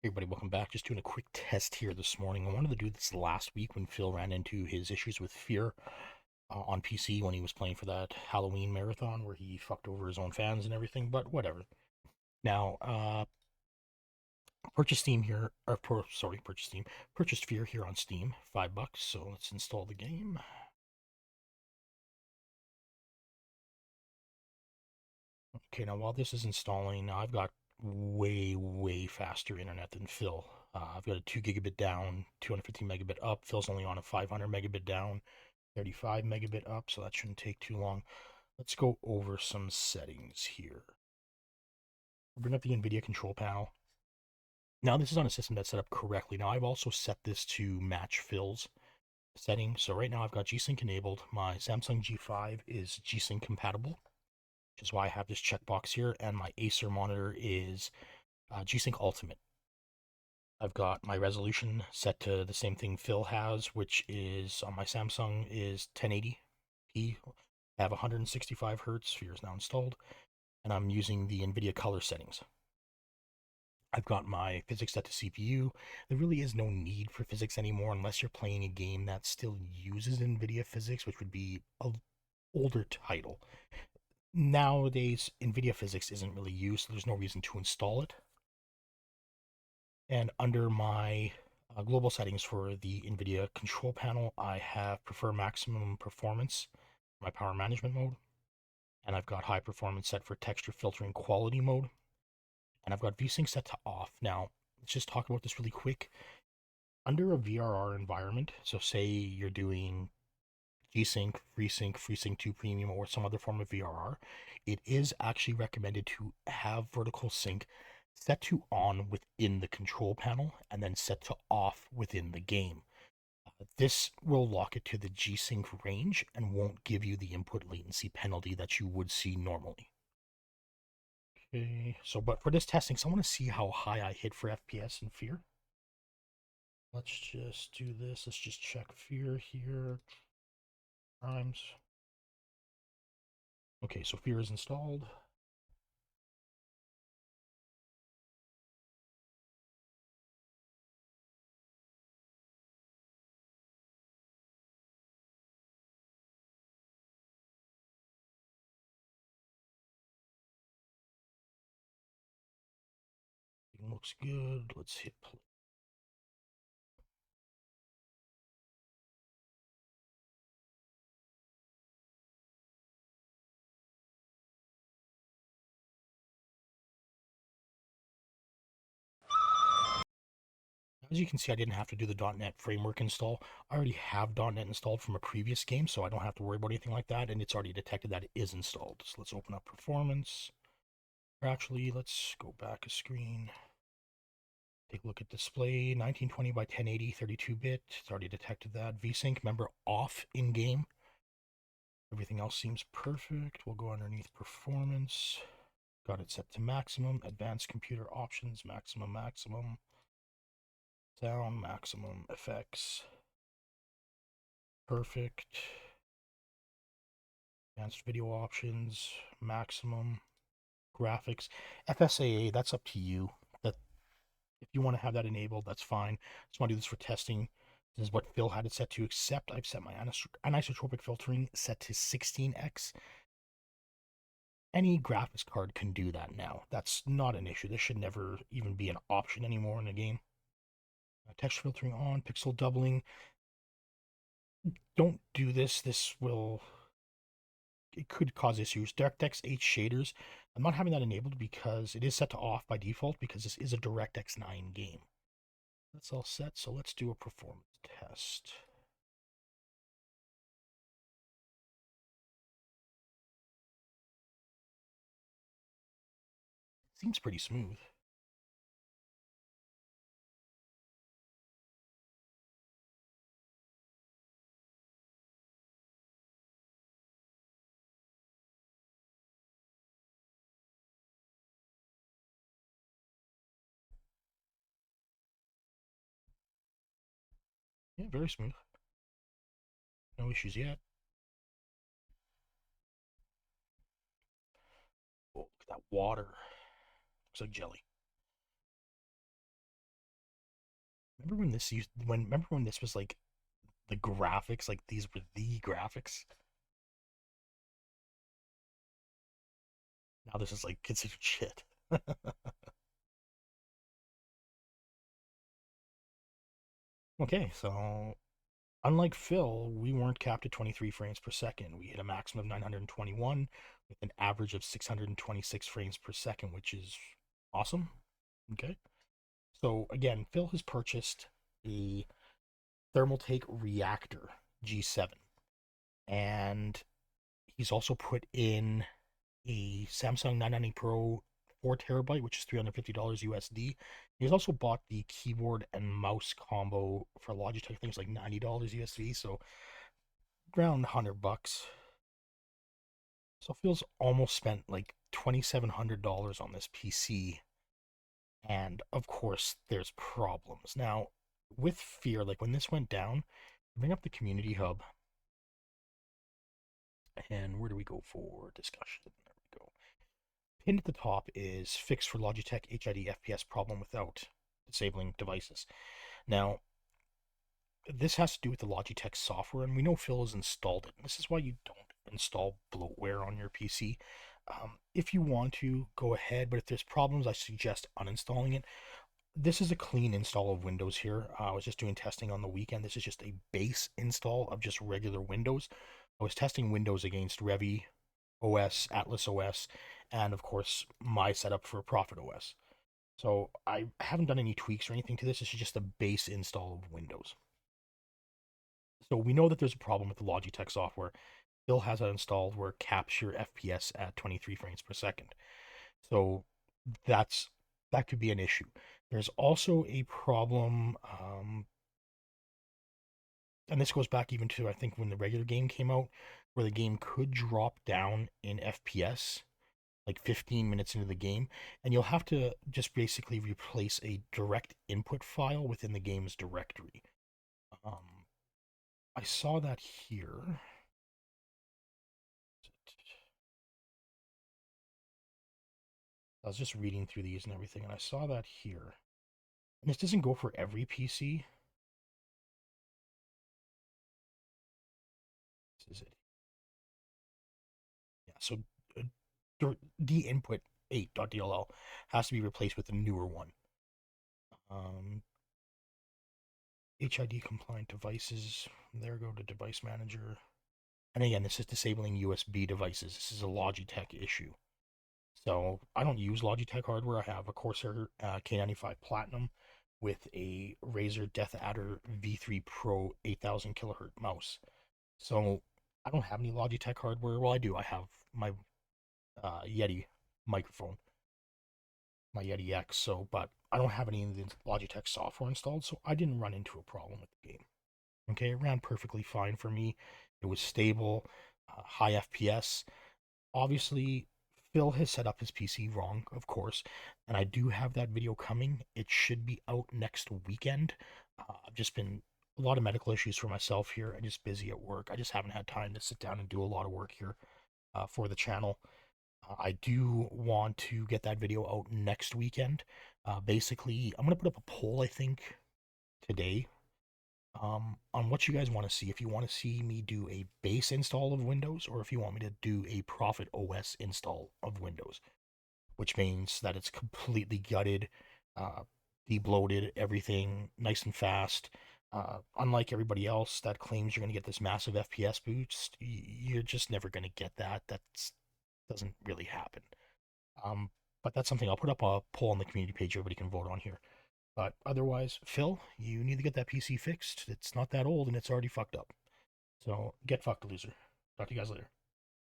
Hey everybody, welcome back. Just doing a quick test here this morning. I wanted to do this last week when Phil ran into his issues with Fear on PC when he was playing for that Halloween marathon where he fucked over his own fans and everything, but whatever. Now, purchase Steam here, purchase Steam. Purchased Fear here on Steam, $5. So let's install the game. Okay, now while this is installing, I've got way faster internet than Phil. I've got a 2 gigabit down, 250 megabit up. Phil's only on a 500 megabit down, 35 megabit up, so that shouldn't take too long. Let's go over some settings here. Bring up the NVIDIA control panel. Now this is on a system that's set up correctly. Now I've also set this to match Phil's setting. So right now I've got G-Sync enabled. My Samsung G5 is G-Sync compatible, which is why I have this checkbox here, and my Acer monitor is G-Sync Ultimate. I've got my resolution set to the same thing Phil has, which is on my Samsung is 1080p. I have 165 hertz. Sphere is now installed, and I'm using the NVIDIA color settings. I've got my physics set to CPU. There really is no need for physics anymore unless you're playing a game that still uses NVIDIA physics, which would be an older title. Nowadays, NVIDIA physics isn't really used, so there's no reason to install it. And under my global settings for the NVIDIA control panel, I have prefer maximum performance, my power management mode, and I've got high performance set for texture filtering quality mode, and I've got VSync set to off. Now, let's just talk about this really quick. Under a VRR environment, so say you're doing G-Sync, FreeSync 2 Premium, or some other form of VRR, it is actually recommended to have vertical sync set to on within the control panel and then set to off within the game. This will lock it to the G-Sync range and won't give you the input latency penalty that you would see normally. Okay, so but for this testing, so I want to see how high I hit for FPS and Fear. Let's just do this. Let's just check Fear here. Times. Okay, so Fear is installed. Looks good. Let's hit play. As you can see, I didn't have to do the .NET framework install. I already have .NET installed from a previous game, so I don't have to worry about anything like that, and it's already detected that it is installed. So let's open up performance. Or actually, let's go back a screen. Take a look at display, 1920 by 1080, 32-bit. It's already detected that. VSync, remember, off in-game. Everything else seems perfect. We'll go underneath performance. Got it set to maximum. Advanced computer options, maximum. Sound, maximum. Effects. Perfect. Advanced video options, maximum. Graphics. FSAA, that's up to you. That if you want to have that enabled, that's fine. Just want to do this for testing. This is what Phil had it set to, except I've set my anisotropic filtering set to 16x. Any graphics card can do that now. That's not an issue. This should never even be an option anymore in a game. Texture filtering on, pixel doubling. Don't do this. It could cause issues. DirectX 8 shaders. I'm not having that enabled because it is set to off by default because this is a DirectX 9 game. That's all set, so let's do a performance test. Seems pretty smooth. Yeah, very smooth. No issues yet. Oh, look at that water. Looks like jelly. remember when this was like the graphics, like these were the graphics. Now this is like considered shit. Okay, so unlike Phil, we weren't capped at 23 frames per second. We hit a maximum of 921 with an average of 626 frames per second, which is awesome. Okay. So again, Phil has purchased a Thermaltake Reactor G7, and he's also put in a Samsung 990 Pro 4 terabyte, which is $350 USD. He's also bought the keyboard and mouse combo for Logitech. I think it's like $90 USD, so around $100. So Phil's almost spent like $2,700 on this PC, and of course there's problems. Now, with Fear, like when this went down, bring up the community hub, and where do we go for discussion? There we go. Pinned at the top is fixed for Logitech HID FPS problem without disabling devices. Now, this has to do with the Logitech software, and we know Phil has installed it. This is why you don't install bloatware on your PC. If you want to, go ahead, but if there's problems, I suggest uninstalling it. This is a clean install of Windows here. I was just doing testing on the weekend. This is just a base install of just regular Windows. I was testing Windows against Revi OS, Atlas OS, and of course my setup for Prophet OS. So I haven't done any tweaks or anything to this. This is just a base install of Windows. So we know that there's a problem with the Logitech software. Phil has it installed where it caps your FPS at 23 frames per second. So that's that could be an issue. There's also a problem, and this goes back even to I think when the regular game came out, where the game could drop down in FPS like 15 minutes into the game, and you'll have to just basically replace a direct input file within the game's directory. I saw that here. I was just reading through these and everything, and I saw that here. And this doesn't go for every PC. This is it. Yeah, so dinput 8.dll has to be replaced with a newer one. HID compliant devices. There go to device manager. And again, this is disabling USB devices. This is a Logitech issue. So I don't use Logitech hardware. I have a Corsair K95 Platinum with a Razer DeathAdder V3 Pro 8000 kilohertz mouse. So I don't have any Logitech hardware. Well, I do. I have my Yeti microphone, my Yeti X. So, but I don't have any of the Logitech software installed, so I didn't run into a problem with the game. Okay, it ran perfectly fine for me. It was stable, high FPS. Obviously, Phil has set up his PC wrong, of course, and I do have that video coming. It should be out next weekend. I've just been a lot of medical issues for myself here. I'm just busy at work. I just haven't had time to sit down and do a lot of work here for the channel. I do want to get that video out next weekend. Basically, I'm going to put up a poll, I think, today on what you guys want to see. If you want to see me do a base install of Windows, or if you want me to do a Prophet OS install of Windows, which means that it's completely gutted, debloated, everything nice and fast. Unlike everybody else that claims you're going to get this massive FPS boost, you're just never going to get that. That doesn't really happen. But that's something I'll put up a poll on the community page. Everybody can vote on here. But otherwise, Phil, you need to get that PC fixed. It's not that old and it's already fucked up. So get fucked, loser. Talk to you guys later.